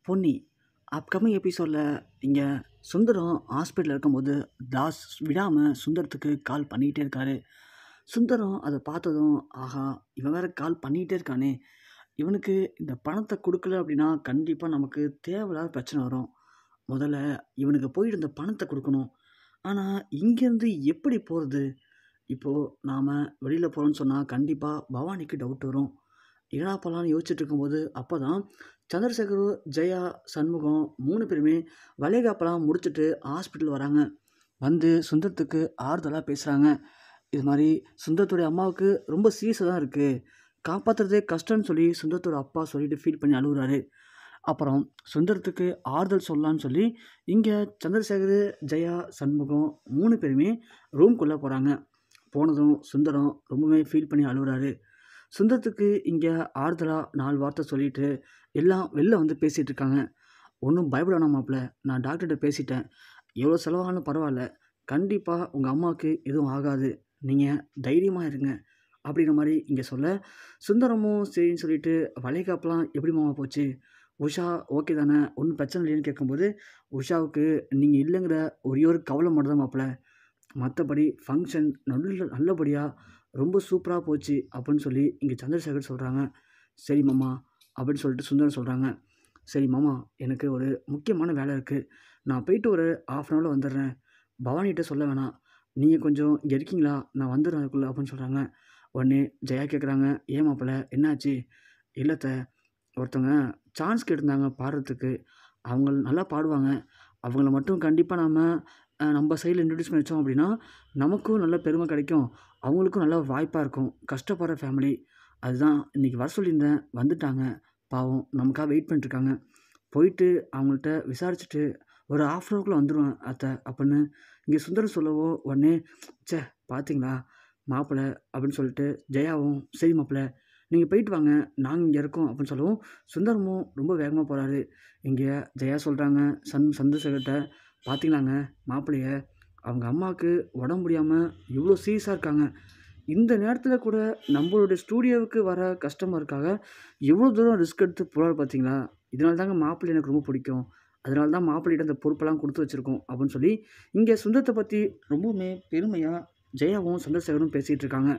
Ponni upcoming எபிசோடில் இங்கே சுந்தரம் ஹாஸ்பிட்டலில் இருக்கும்போது தாஸ் விடாமல் சுந்தரத்துக்கு கால் பண்ணிகிட்டே இருக்காரு. சுந்தரம் அதை பார்த்ததும், ஆஹா இவன் வேறு கால் பண்ணிகிட்டே இருக்கானே, இவனுக்கு இந்த பணத்தை கொடுக்கல அப்படின்னா கண்டிப்பாக நமக்கு தேவையில்லாத பிரச்சனை வரும். முதல்ல இவனுக்கு போயிட்டு இந்த பணத்தை கொடுக்கணும். ஆனால் இங்கேருந்து எப்படி போகிறது? இப்போது நாம் வெளியில் போகிறோன்னு சொன்னால் கண்டிப்பாக பவானிக்கு டவுட் வரும். என்னடா பண்ணலான்னு யோசிச்சுட்டு இருக்கும்போது அப்போ தான் சந்திரசேகர், ஜெயா, சண்முகம் 3 பேருமே வளைகாப்பெல்லாம் முடிச்சுட்டு ஹாஸ்பிட்டல் வராங்க. வந்து சுந்தரத்துக்கு ஆறுதலாக பேசுகிறாங்க. இது மாதிரி சுந்தரத்துடைய அம்மாவுக்கு ரொம்ப சீரியஸாக தான் இருக்குது, காப்பாற்றுறதே கஷ்டம்னு சொல்லி சுந்தரத்தோட அப்பா சொல்லிட்டு ஃபீல் பண்ணி அழுகுறாரு. அப்புறம் சுந்தரத்துக்கு ஆறுதல் சொல்லலான்னு சொல்லி இங்கே சந்திரசேகர், ஜெயா, சண்முகம் 3 பேருமே ரூம்குள்ளே போகிறாங்க. போனதும் சுந்தரம் ரொம்பவே ஃபீல் பண்ணி அழுகுறாரு. சுந்தரத்துக்கு இங்கே ஆறுதலாக 4 வார்த்தை சொல்லிவிட்டு எல்லாம் வெளில வந்து பேசிகிட்டு இருக்காங்க. ஒன்றும் பயப்பட வேணாம் மாப்பிள்ள, நான் டாக்டர்கிட்ட பேசிட்டேன், எவ்வளோ செலவானாலும் பரவாயில்ல, கண்டிப்பாக உங்கள் அம்மாவுக்கு எதுவும் ஆகாது, நீங்கள் தைரியமாக இருங்க அப்படிங்கிற மாதிரி இங்கே சொல்ல, சுந்தரமும் சரின்னு சொல்லிட்டு வளைகாப்பெல்லாம் எப்படி மாமா போச்சு, உஷா ஓகே தானே, ஒன்றும் பிரச்சனை இல்லைன்னு கேட்கும்போது, உஷாவுக்கு நீங்கள் இல்லைங்கிற ஒரே ஒரு கவலை மட்டும் தான் மாப்பிள்ள, மற்றபடி ஃபங்க்ஷன் நல்லபடியாக ரொம்ப சூப்பராக போச்சு அப்படின்னு சொல்லி இங்கே சந்திரசேகர் சொல்கிறாங்க. சரி மாமா அப்படின்னு சொல்லிட்டு சுந்தரம் சொல்கிறாங்க. சரி மாமா, எனக்கு ஒரு முக்கியமான வேலை இருக்குது, நான் போயிட்டு ஒரு 1/2 அன் ஹவரில் வந்துடுறேன், பவானிகிட்ட சொல்ல வேணாம், நீங்கள் கொஞ்சம் இங்கே இருக்கீங்களா, நான் வந்துடுறேன் அதுக்குள்ளே அப்படின்னு சொல்கிறாங்க. உடனே ஜெயா கேட்குறாங்க, ஏன் மாப்பிள்ள என்னாச்சு? இல்லைத்த, ஒருத்தவங்க சான்ஸ் கேட்டிருந்தாங்க பாடுறதுக்கு, அவங்க நல்லா பாடுவாங்க, அவங்கள மட்டும் கண்டிப்பாக நம்ம சைடில் இன்ட்ரடியூஸ் பண்ணி வச்சோம் அப்படின்னா நமக்கும் நல்ல பெருமை கிடைக்கும், அவங்களுக்கும் நல்ல வாய்ப்பாக இருக்கும், கஷ்டப்படுற ஃபேமிலி, அதுதான் இன்றைக்கி வர சொல்லியிருந்தேன், வந்துட்டாங்க, பாவம் நமக்காக வெயிட் பண்ணிட்டுருக்காங்க, போயிட்டு அவங்கள்ட்ட விசாரிச்சுட்டு ஒரு 1/2 அன் ஹவருக்குள்ளே வந்துடுவேன் அத்தை அப்படின்னு இங்கே சுந்தரம் சொல்லவோ, உடனே சே பார்த்தீங்களா மாப்பிள்ளை அப்படின்னு சொல்லிட்டு ஜெயாவும் சரி மாப்பிள்ளை நீங்கள் போயிட்டு வாங்க, நாங்கள் இங்கே இருக்கோம் அப்படின்னு சொல்லவும், சுந்தரமும் ரொம்ப வேகமாக போகிறாரு. இங்கே ஜெயா சொல்கிறாங்க சந்திரசேகர்கிட்ட, பார்த்தீங்களாங்க மாப்பிள்ளைய, அவங்க அம்மாவுக்கு உடம்பு முடியாமல் இவ்வளோ சீரியஸாக இருக்காங்க, இந்த நேரத்தில் கூட நம்மளுடைய ஸ்டூடியோவுக்கு வர கஸ்டமருக்காக எவ்வளோ தூரம் ரிஸ்க் எடுத்து போகிறாரு பார்த்தீங்களா, இதனால தாங்க மாப்பிள்ளை எனக்கு ரொம்ப பிடிக்கும், அதனால தான் மாப்பிள்ளையிட்ட அந்த பொறுப்பெல்லாம் கொடுத்து வச்சுருக்கோம் அப்படின்னு சொல்லி இங்கே சுந்தரத்தை பற்றி ரொம்பவுமே பெருமையாக ஜெயாவும் சந்திரசேகரும் பேசிகிட்டு இருக்காங்க.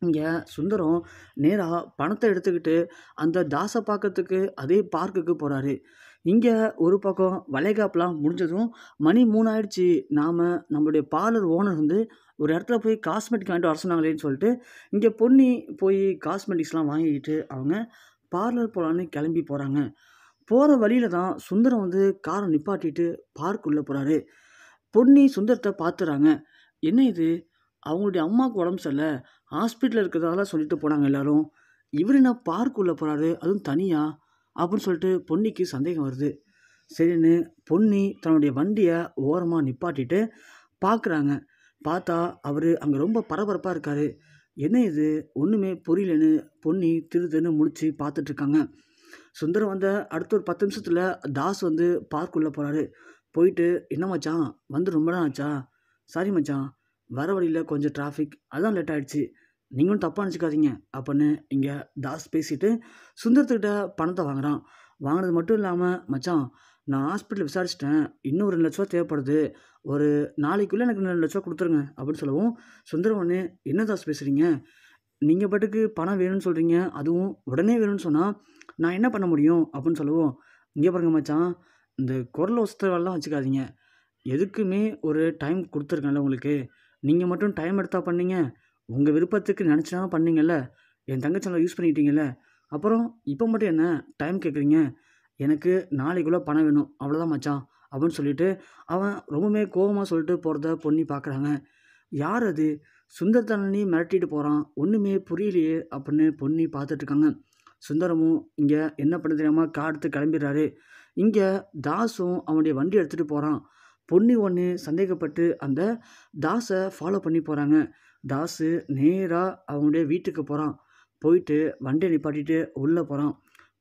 இங்கே சுந்தரம் நேராக பணத்தை எடுத்துக்கிட்டு அந்த தாஸை பார்க்கறதுக்கு அதே பார்க்குக்கு போகிறாரு. இங்கே ஒரு பக்கம் வளைகாப்பெலாம் முடிஞ்சதும் மணி 3 ஆயிடுச்சு, நம்மளுடைய பார்லர் ஓனர் வந்து ஒரு இடத்துல போய் காஸ்மெட்டிக் வாங்கிட்டு வர சொன்னாங்களேன்னு சொல்லிட்டு இங்கே பொன்னி போய் காஸ்மெட்டிக்ஸ்லாம் வாங்கிக்கிட்டு அவங்க பார்லர் போகலான்னு கிளம்பி போகிறாங்க. போகிற வழியில் தான் சுந்தரம் வந்து காரை நிப்பாட்டிட்டு பார்க்குள்ளே போகிறாரு. பொன்னி சுந்தரத்தை பார்த்துறாங்க. என்ன இது, அவங்களுடைய அம்மாவுக்கு உடம்பு சரியில்லை, ஹாஸ்பிட்டலில் இருக்கிறதால சொல்லிட்டு போனாங்க எல்லோரும், இவர் என்ன பார்க்குள்ளே போகிறாரு, அதுவும் தனியாக அப்படின்னு சொல்லிட்டு பொன்னிக்கு சந்தேகம் வருது. சரின்னு பொன்னி தன்னுடைய வண்டியை ஓரமாக நிப்பாட்டிட்டு பார்க்குறாங்க. பார்த்தா அவர் அங்கே ரொம்ப பரபரப்பாக இருக்கார். என்ன இது ஒன்றுமே புரியலன்னு பொன்னி திருன்னு முழிச்சு பார்த்துட்ருக்காங்க. சுந்தரம் வந்த அடுத்த ஒரு 10 நிமிஷத்தில் தாஸ் வந்து பார்க்குள்ளே போகிறாரு. போயிட்டு என்ன மச்சான் வந்து ரொம்ப நாள் ஆச்சா, சாரி மச்சான் வர வழியில் கொஞ்சம் டிராஃபிக், அதான் லேட் ஆகிடுச்சு, நீங்களும் தப்பாக நினச்சிக்காதீங்க அப்படின்னு இங்கே தாஸ் பேசிவிட்டு சுந்தரத்துக்கிட்ட பணத்தை வாங்குகிறான். வாங்கினது மட்டும் இல்லாமல், மச்சான் நான் ஹாஸ்பிட்டலில் விசாரிச்சிட்டேன், இன்னும் 2 லட்ச ரூபா தேவைப்படுது, ஒரு நாளைக்குள்ளே எனக்கு 2 லட்ச ரூபா கொடுத்துருங்க அப்படின்னு சொல்லவும், சுந்தரம் ஒன்று என்ன தாஸ் பேசுகிறீங்க, நீங்கள் பாட்டுக்கு பணம் வேணும்னு சொல்கிறீங்க, அதுவும் உடனே வேணும்னு சொன்னால் நான் என்ன பண்ண முடியும் அப்படின்னு சொல்லவும், இங்கே பாருங்க மச்சான், இந்த குரல் ஒசத்தவெல்லாம் வச்சுக்காதீங்க, எதுக்குமே ஒரு டைம் கொடுத்துருக்கேன்ல உங்களுக்கு, நீங்கள் மட்டும் டைம் எடுத்தால் பண்ணீங்க, உங்கள் விருப்பத்துக்கு நினச்சினாலும் பண்ணீங்கல்ல, என் தங்கச்சி யூஸ் பண்ணிக்கிட்டீங்கல்ல, அப்புறம் இப்போ மட்டும் என்ன டைம் கேட்குறீங்க, எனக்கு நாளைக்குள்ளே பணம் வேணும் அவ்வளோதான் மச்சான் அப்படின்னு சொல்லிட்டு அவன் ரொம்பவுமே கோபமாக சொல்லிட்டு போகிறத பொன்னி பார்க்குறாங்க. யார் அது, சுந்தரத்தண்ணி மிரட்டிட்டு போகிறான், ஒன்றுமே புரியலையே அப்படின்னு பொன்னி பார்த்துட்ருக்காங்க. சுந்தரமும் இங்கே என்ன பண்ண தெரியாமல் கார் எடுத்து கிளம்பிடுறாரு. இங்கே தாஸும் அவனுடைய வண்டி எடுத்துகிட்டு போகிறான். பொன்னி ஒன்று சந்தேகப்பட்டு அந்த தாஸை ஃபாலோ பண்ணி போகிறாங்க. தாஸு நேராக அவனுடைய வீட்டுக்கு போகிறான். போயிட்டு வண்டியை நிப்பாட்டிட்டு உள்ளே போகிறான்.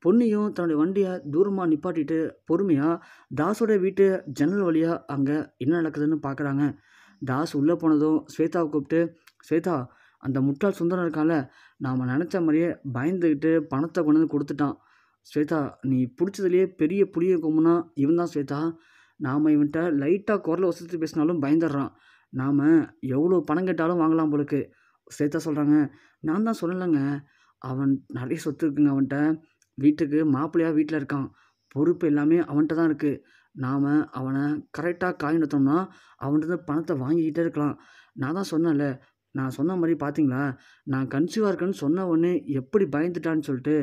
பொன்னியும் தன்னுடைய வண்டியை தூரமாக நிப்பாட்டிட்டு பொறுமையாக தாஸோட வீட்டு ஜன்னல் வழியாக அங்கே என்ன நடக்குதுன்னு பார்க்குறாங்க. தாஸ் உள்ளே போனதும் ஸ்வேதாவை கூப்பிட்டு, ஸ்வேதா அந்த முட்டாள் சுந்தரம் இருக்கான்ல, நாம் நினச்ச மாதிரியே பயந்துக்கிட்டு பணத்தை கொண்டு வந்து கொடுத்துட்டான், ஸ்வேதா நீ பிடிச்சதுலேயே பெரிய புளிய கொம்புனா இவன் தான் ஸ்வேதா. நாம் இவன்கிட்ட லைட்டாக குரலை வசதி பேசினாலும் பயந்துடுறான். நாம் எவ்வளோ பணம் கேட்டாலும் வாங்கலாம் போலுக்கு. ஸ்வேதா சொல்கிறாங்க, நான் தான் சொல்லலைங்க, அவன் நிறைய சொத்து இருக்குங்க அவன்கிட்ட. வீட்டுக்கு மாப்பிள்ளையாக வீட்டில் இருக்கான். பொறுப்பு எல்லாமே அவன்கிட்ட தான் இருக்குது. நாம் அவனை கரெக்டாக காய் நட்டோம்னா அவன்கிட்ட பணத்தை வாங்கிக்கிட்டே இருக்கலாம். நான் தான் சொன்னேன்ல, நான் சொன்ன மாதிரி பார்த்தீங்களா, நான் கன்சீவாக இருக்கேன்னு சொன்ன உடனே எப்படி பயந்துட்டான்னு சொல்லிட்டு.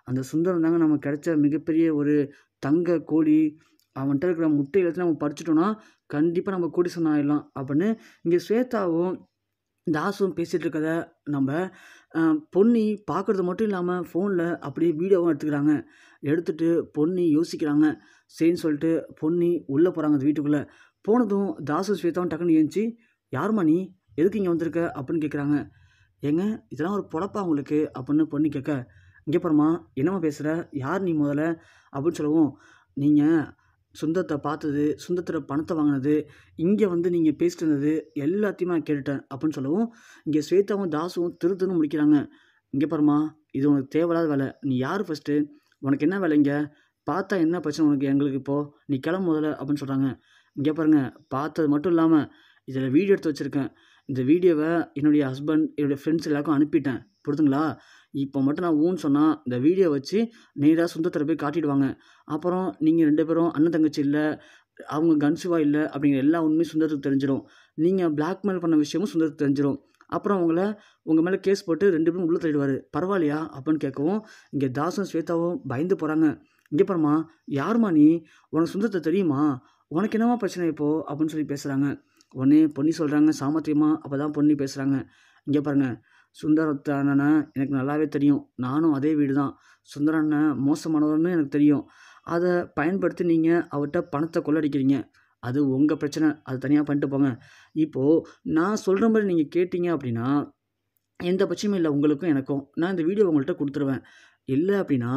அந்த சுந்தரம் தாங்க நமக்கு கிடைச்ச மிகப்பெரிய ஒரு தங்க கோழி. அவன்கிட்ட இருக்கிற முட்டை எல்லாத்தையும் நம்ம பறிச்சிட்டோன்னா கண்டிப்பாக நம்ம கோடீஸ்வரன் ஆயிடலாம் அப்படின்னு இங்கே ஸ்வேதாவும் தாசும் பேசிகிட்டு இருக்கத நம்ம பொன்னி பார்க்குறது மட்டும் இல்லாமல் ஃபோனில் அப்படியே வீடியோவும் எடுத்துக்கிறாங்க. எடுத்துகிட்டு பொன்னி யோசிக்கிறாங்க. சரின்னு சொல்லிட்டு பொன்னி உள்ளே போகிறாங்க அந்த வீட்டுக்குள்ளே. போனதும் தாசும் ஸ்வேதாவும் டக்குன்னு ஏஞ்சி, யாரும்மா நீ, எதுக்கு இங்கே வந்திருக்க அப்படின்னு கேட்குறாங்க. ஏங்க இதெல்லாம் ஒரு பொழப்பா உங்களுக்கு அப்படின்னு பொன்னி கேட்க, இங்கே போகிறம்மா என்னம்மா பேசுகிற, யார் நீ முதல்ல அப்படின்னு சொல்லவும், நீங்கள் சுந்தரத்தை பார்த்தது, சுந்தரத்தோட பணத்தை வாங்கினது, இங்கே வந்து நீங்கள் பேசிட்டு இருந்தது எல்லாத்தையுமே நான் கேட்டுட்டேன் அப்படின்னு சொல்லவும், இங்கே ஸ்வேதாவும் தாசுவும் திருன்னு முடிக்கிறாங்க. இங்கே பாரும்மா, இது உனக்கு தேவையில்லாத வேலை. நீ யார் ஃபஸ்ட்டு, உனக்கு என்ன வேலை இங்கே, பார்த்தா என்ன பிரச்சனை உனக்கு எங்களுக்கு இப்போது, நீ கிளம்பு முதல்ல அப்படின்னு சொல்கிறாங்க. இங்கே பாருங்கள், பார்த்தது மட்டும் இல்லாமல் இதில் வீடியோ எடுத்து வச்சுருக்கேன். இந்த வீடியோவை என்னுடைய ஹஸ்பண்ட், என்னுடைய ஃப்ரெண்ட்ஸ் எல்லாருக்கும் அனுப்பிட்டேன், புரிதுங்களா? இப்போ மட்டும் நான் ஊன்னு சொன்னால் இந்த வீடியோ வச்சு நேராக சுந்தரத்தை போய் காட்டிடுவாங்க. அப்புறம் நீங்கள் 2 பேரும் அண்ணன் தங்கச்சி இல்லை, அவங்க கன்சீவாக இல்லை அப்படிங்கிற எல்லா உண்மையும் சுந்தரத்துக்கு தெரிஞ்சிடும். நீங்கள் பிளாக்மெயில் பண்ண விஷயமும் சுந்தரத்துக்கு தெரிஞ்சிடும். அப்புறம் உங்கள் மேலே கேஸ் போட்டு 2 பேரும் உள்ளே தள்ளிடுவார். பரவாயில்லையா அப்படின்னு கேட்கவும், இங்கே தாசும் ஸ்வேதாவும் பயந்து போகிறாங்க. இங்கே பாரும்மா, யாரும்மா நீ, உனக்கு சுந்தரத்தை தெரியுமா, உனக்கு என்னம்மா பிரச்சனை இப்போது அப்படின்னு சொல்லி பேசுகிறாங்க. உடனே பொன்னி சொல்கிறாங்க சாமர்த்தியமாக. அப்போ தான் பொன்னி பேசுகிறாங்க, இங்கே பாருங்கள், சுந்தரத்தை அண்ணனை எனக்கு நல்லாவே தெரியும். நானும் அதே வீடு தான். சுந்தர அண்ணன் மோசமானவர்னு எனக்கு தெரியும். அதை பயன்படுத்தி நீங்கள் அவர்கிட்ட பணத்தை கொள்ளடிக்கிறீங்க. அது உங்கள் பிரச்சனை, அது தனியாக பண்ணிட்டு போங்க. இப்போது நான் சொல்கிற மாதிரி நீங்கள் கேட்டீங்க அப்படின்னா எந்த பட்சமும் இல்லை உங்களுக்கும் எனக்கும். நான் இந்த வீடியோ உங்கள்கிட்ட கொடுத்துருவேன். இல்லை அப்படின்னா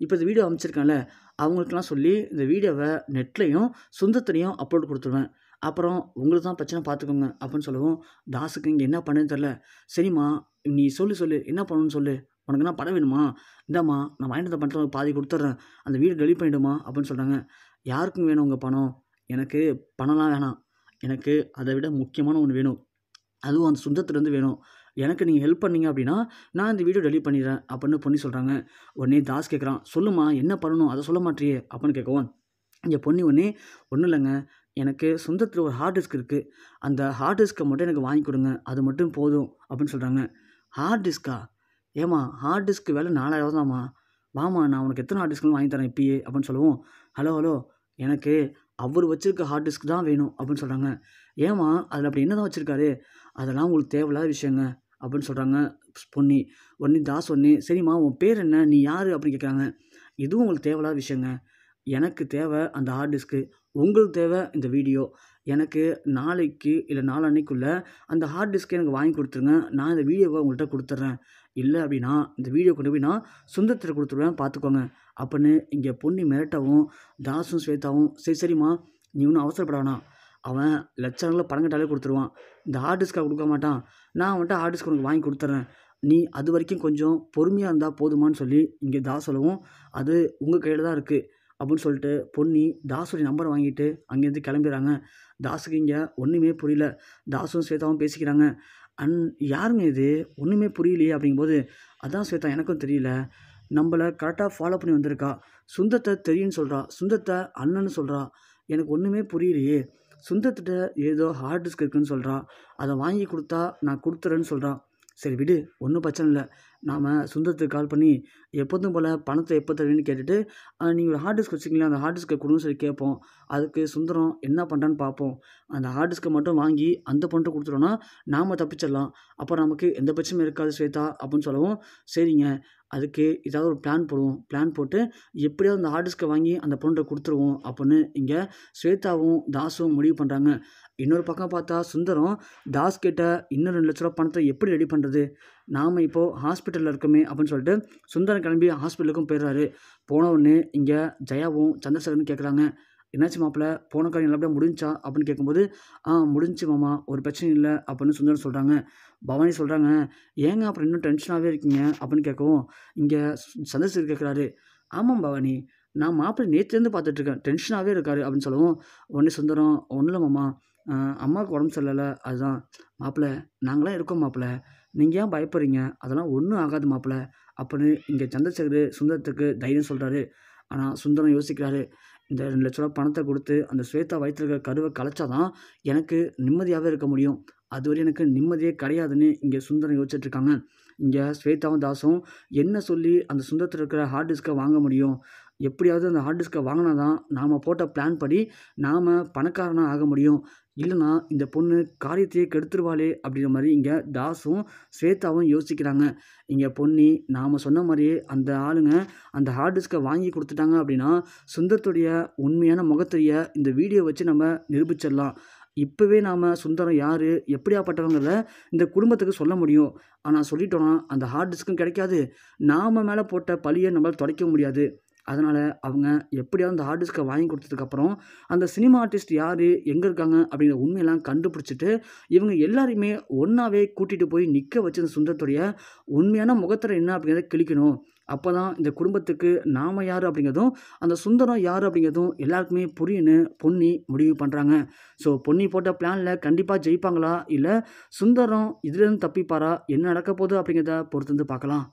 இப்போ இந்த வீடியோ அமைச்சிருக்கேன்ல, அவங்களுக்கெல்லாம் சொல்லி இந்த வீடியோவை நெட்லேயும் சுந்தரத்துலேயும் அப்லோட் கொடுத்துருவேன். அப்புறம் உங்களுக்கு தான் பிரச்சனை பார்த்துக்கோங்க அப்படின்னு சொல்லவும், தாஸுக்கு இங்கே என்ன பண்ணுன்னு தெரில. சரிம்மா நீ சொல்லு என்ன பண்ணணும்னு சொல்லு, உனக்கு என்ன பணம் வேணுமா, இந்தாம்மா நான் வாங்கிட்டு வந்த பணத்தில் பாதி கொடுத்துட்றேன், அந்த வீடு டெலிட் பண்ணிவிடுமா அப்படின்னு சொல்கிறாங்க. யாருக்கும் வேணும் உங்கள் பணம், எனக்கு பணம்லாம் வேணாம், எனக்கு அதை விட முக்கியமான ஒன்று வேணும், அதுவும் அந்த சுந்தரத்துலேருந்து வேணும். எனக்கு நீங்கள் ஹெல்ப் பண்ணீங்க அப்படின்னா நான் இந்த வீடியோ டெலிட் பண்ணிடுறேன் அப்படின்னு பொன்னி சொல்கிறாங்க. உடனே தாஸ் கேட்குறான், சொல்லுமா என்ன பண்ணணும் அதை சொல்ல மாட்டியே அப்படின்னு கேட்கவும், இங்கே பொன்னி ஒன்றும் இல்லைங்க, எனக்கு சொந்தத்தில் ஒரு ஹார்ட் டிஸ்க் இருக்குது, அந்த ஹார்ட் டிஸ்க்கை மட்டும் எனக்கு வாங்கி கொடுங்க, அது மட்டும் போதும் அப்படின்னு சொல்கிறாங்க. ஹார்ட் டிஸ்க்கா, ஏம்மா ஹார்ட் டிஸ்க்கு விலை 4000 தாம்மா, வாமா நான் உனக்கு எத்தனை ஹார்ட் டிஸ்க்னு வாங்கி தரேன் இப்பயே அப்படின்னு சொல்லவும், ஹலோ எனக்கு அவர் வச்சுருக்க ஹார்ட் டிஸ்க் தான் வேணும் அப்படின்னு சொல்கிறாங்க. ஏம்மா அதில் அப்படி என்ன தான் வச்சுருக்காரு, அதெல்லாம் உங்களுக்கு தேவையில்லாத விஷயங்க அப்படின்னு சொல்கிறாங்க பொன்னி. உடனே தாஸ் சரிம்மா உன் பேர் என்ன, நீ யார் அப்படின்னு கேட்குறாங்க. இதுவும் உங்களுக்கு தேவையில்லாத விஷயங்க, எனக்கு தேவை அந்த ஹார்ட் டிஸ்க்கு, உங்களுக்கு தேவை இந்த வீடியோ. எனக்கு நாளைக்கு இல்லை நாளான்னைக்குள்ளே அந்த ஹார்ட் டிஸ்க்கை எனக்கு வாங்கி கொடுத்துருங்க, நான் இந்த வீடியோவை உங்கள்கிட்ட கொடுத்துட்றேன். இல்லை அப்படின்னா இந்த வீடியோ கொண்டு போய் நான் சுந்தரத்தில் கொடுத்துருவேன் பார்த்துக்கோங்க அப்படின்னு இங்கே பொன்னி மிரட்டவும், தாஸும் ஸ்வேதாவும் சரிம்மா நீ ஒன்றும் அவசரப்பட வேணாம், அவன் லட்சங்களில் பணம் கட்டாலே கொடுத்துருவான், இந்த ஹார்ட் டிஸ்க்காக கொடுக்க மாட்டான், நான் அவன்கிட்ட ஹார்ட் டிஸ்க் உனக்கு வாங்கி கொடுத்துட்றேன், நீ அது வரைக்கும் கொஞ்சம் பொறுமையாக இருந்தால் போதுமான்னு சொல்லி இங்கே தாஸ் சொல்லவும், அது உங்கள் கையில் தான் இருக்குது அப்படின்னு சொல்லிட்டு பொன்னி தாஸுடைய நம்பரை வாங்கிட்டு அங்கேருந்து கிளம்பிடுறாங்க. தாஸுக்கு இங்கே ஒன்றுமே புரியல. தாஸும் ஸ்வேதாவும் பேசிக்கிறாங்க. யாருங்க இது, ஒன்றுமே புரியலையே அப்படிங்கும்போது, அதான் ஸ்வேதா எனக்கும் தெரியல, நம்மளை கரெக்டாக ஃபாலோ பண்ணி வந்திருக்கா, சுந்தரத்தை தெரியும்னு சொல்கிறா, சுந்தரத்தை அண்ணன்னு சொல்கிறா, எனக்கு ஒன்றுமே புரியலையே, சுந்தரத்திட்ட ஏதோ ஹார்ட் டிஸ்க் இருக்குன்னு சொல்கிறா, அதை வாங்கி கொடுத்தா நான் கொடுத்துறேன்னு சொல்கிறா. சரி விடு, ஒன்றும் பிரச்சனை இல்லை, நாம் சுந்தரத்துக்கு கால் பண்ணி எப்போதும் போல் பணத்தை எப்போ தருவீன்னு கேட்டுட்டு, நீங்கள் ஒரு ஹார்ட் டிஸ்க் வச்சுக்கிங்களா அந்த ஹார்ட் டிஸ்க்கை கொடுன்னு சொல்லி கேட்போம். அதுக்கு சுந்தரம் என்ன பண்ணுறான்னு பார்ப்போம். அந்த ஹார்ட் டிஸ்க்கை மட்டும் வாங்கி அந்த பொண்ணு கொடுத்துட்டோன்னா நாம் தப்பிச்சிடலாம், அப்போ நமக்கு எந்த பிரச்சனையும் இருக்காது ஸ்வேதா அப்படின்னு சொல்லவும், சரிங்க அதுக்கு ஏதாவது ஒரு பிளான் போடுவோம், பிளான் போட்டு எப்படியாவது அந்த ஹார்ட் டிஸ்க்கை வாங்கி அந்த பொண்ணை கொடுத்துருவோம் அப்படின்னு இங்கே ஸ்வேதாவும் தாஸும் முடிவு பண்ணுறாங்க. இன்னொரு பக்கம் பார்த்தா சுந்தரம் தாஸ் கிட்ட இன்னும் 2 லட்ச ரூபா பணத்தை எப்படி ரெடி பண்ணுறது, நாம் இப்போது ஹாஸ்பிட்டலில் இருக்கோமே அப்படின்னு சொல்லிட்டு சுந்தரம் கிளம்பி ஹாஸ்பிட்டலுக்கும் போயிடுறாரு. போன உடனே இங்கே ஜெயாவும் சந்திரசேகரன் கேட்குறாங்க, என்னாச்சு மாப்பிள்ள, போன காரியம் நல்லபடியாக முடிஞ்சா அப்படின்னு கேட்கும்போது, முடிஞ்சு மாமா, ஒரு பிரச்சனையும் இல்லை அப்படின்னு சுந்தரம் சொல்கிறாங்க. பவானி சொல்கிறாங்க, ஏங்க அப்புறம் இன்னும் டென்ஷனாகவே இருக்கீங்க அப்படின்னு கேட்கவும், இங்கே சந்திரசேகர் கேட்குறாரு, ஆமாம் பவானி, நான் மாப்பிள்ளை நேத்துலேருந்து பார்த்துட்ருக்கேன். டென்ஷனாவே இருக்காரு அப்படின்னு சொல்லவும், உடனே சுந்தரம், "ஒண்ணும் இல்ல மாமா, அ அம்மாவுக்கு உடம்பு சரியில்ல. அதுதான்." "மாப்பிள, நாங்கலாம் இருக்கோம் மாப்பிள. நீங்க ஏன் பயப்படுறீங்க? அதெல்லாம் ஒண்ணும் ஆகாது மாப்பிள." அப்படின்னு இங்க சந்திரசேகர் சுந்தரத்துக்கு தைரியம் சொல்றாரு. ஆனா சுந்தரம் யோசிக்கிறாரு. இந்த ரூ. 2,00,000 பணத்த குடுத்து, அந்த ஸ்வேதா வயித்துல இருக்கிற கருவ கலைச்சா தான் எனக்கு நிம்மதியாவே இருக்க முடியும். அதுவரையும் எனக்கு நிம்மதியே கிடையாதுன்னு இங்க சுந்தரம் யோசிச்சுட்டு இருக்காங்க. இங்க ஸ்வேதாவும், தாஸும் என்ன சொல்லி அந்த சுந்தரத்துல இருக்கிற ஹார்ட் டிஸ்க்க வாங்க முடியும்? எப்படியாவது அந்த ஹார்ட் டிஸ்க்க வாங்குனா தான் நாம போட்ட பிளான் படி நாம பணக்காரனா ஆக முடியும். இல்லன்னா இந்த பொண்ணு காரியத்தையே கெடுத்துருவாளே! அப்படிங்கிற மாரி இங்க தாஸும், ஸ்வேதாவும் யோசிக்கிறாங்க. இங்க பொன்னி நாம சொன்ன மாரியே அந்த ஆளுங்க அந்த ஹார்ட் டிஸ்க்க வாங்கி குடுத்துட்டாங்க அப்படின்னா, சுந்தரத்துடைய உண்மையான முகத்தைய இந்த வீடியோ வச்சு நம்ம நிரூபிச்சிடலாம். இப்பவே நாம சுந்தரம் யாரு? எப்படியாப்பட்டவங்கிறத இந்த குடும்பத்துக்கு சொல்ல முடியும். ஆனா சொல்லிட்டோம்னா, அந்த ஹார்ட் டிஸ்க்கும் கிடைக்காது. நாம மேல போட்ட பழிய நம்மளால துடைக்கவும் முடியாது. அதனால அவங்க எப்படியாவது அந்த ஹார்ட் டிஸ்க்க வாங்கி குடுத்ததுக்கப்புறம், அந்த சினிமா ஆர்டிஸ்ட் யாரு? எங்க இருக்காங்க? அப்படிங்கிற உண்மையெல்லாம் கண்டுபிடிச்சுட்டு, இவங்க எல்லாரையுமே ஒண்ணாவே கூட்டிட்டு போய் நிக்க வச்சு அந்த சுந்தரத்துடைய உண்மையான முகத்திரை என்ன அப்படிங்கிறத கிழிக்கணும். அப்பதான் இந்த குடும்பத்துக்கு நாம யாரு அப்படிங்கிறதும், அந்த சுந்தரம் யாரு அப்படிங்கிறதும் எல்லாருக்குமே புரியும்னு பொன்னி முடிவு பண்றாங்க. ஸோ பொன்னி போட்ட பிளான்ல கண்டிப்பா ஜெயிப்பாங்களா? இல்ல சுந்தரம் இதுலேருந்து தப்பிப்பாரா? என்ன நடக்க போகுது அப்படிங்கிறத பொறுத்திருந்து பார்க்கலாம்.